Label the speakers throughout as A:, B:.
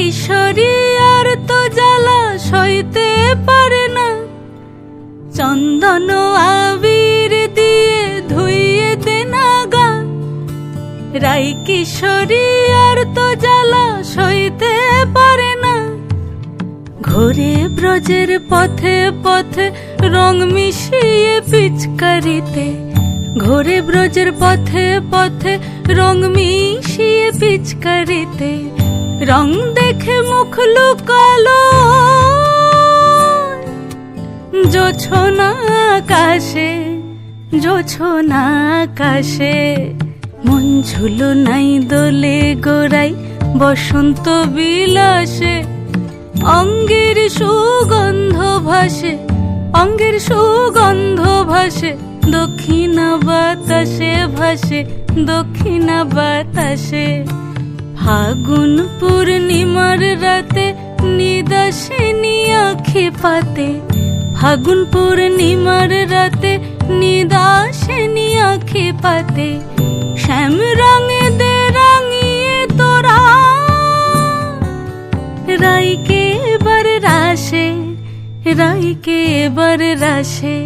A: কিশোরী আর তো জ্বালা সইতে পারে না, চন্দন আবির দিয়ে ধুইয়ে দে না গা। রাই কিশোরী আর তো জ্বালা সইতে পারে না, ঘোরে ব্রজের পথে পথে রং মিশিয়ে পিচকারিতে, ঘোরে ব্রজের পথে পথে রং মিশিয়ে পিচকারিতে, রং দেখে মুখ লুকালো জোছনা আকাশে, জোছনা আকাশে। মন ঝুলো নাই দোলে গোড়াই বসন্ত বিলাসে, অঙ্গের সুগন্ধ ভাসে, অঙ্গের সুগন্ধ ভাসে, দক্ষিণা বাতাসে ভাসে, দক্ষিণা বাতাসে। ফাগুন পূর্ণিমার রাতে নিদাসিনী আঁখি পাতে, ফাগুন পূর্ণিমার রাতে নিদাসিনী আঁখি পাতে, শ্যাম রঙে দে রাঙিয়ে তোরা রাইকে এবার রাশে, রাইকে এবার রাশে।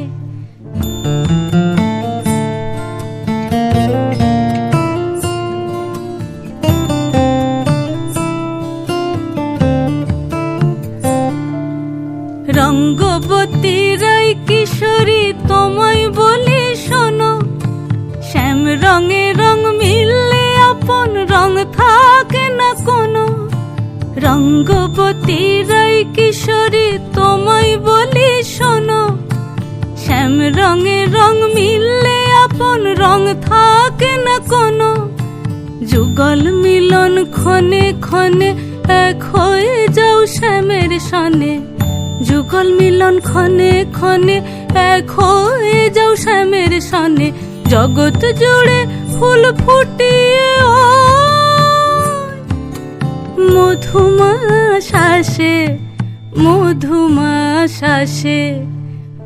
A: রঙ্গবতী রাই কিশোরী তোমায় বলি শোনো, শ্যাম রঙে রং মিললে আপন রং থাকে না কোনো। রঙ্গবতী রাই কিশোরী তোমায় বলি শোনো, শ্যাম রঙে রং মিললে আপন রং থাকে না কোনো। যুগল মিলন ক্ষণে ক্ষণে এক হয়ে যাও শ্যামের সনে, যুগল মিলন ক্ষণে ক্ষণে এক হয়ে যাও শ্যামের সনে। জগৎ জুড়ে ফুল ফুটিয়ে ও মধুমাশাসে, মধুমাশাসে।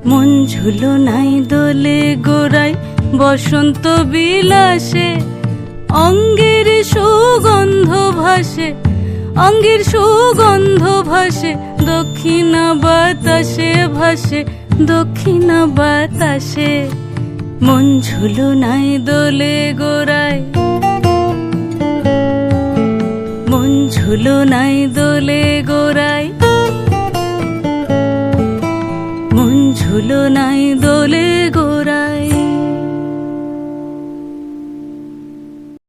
A: মন ঝুলো নাই দোলে গোড়াই বসন্ত বিলাসে, অঙ্গের সুগন্ধ ভাসে, অঙ্গের সুগন্ধ ভাসে, দক্ষিণা বাতাসে ভাসে, দক্ষিণা বাতাসে। মন ঝুলো নাই দোলে গোড়ায়, মন ঝুলো নাই দোলে গোড়ায়, মন ঝুলো নাই দোলে গোড়ায়।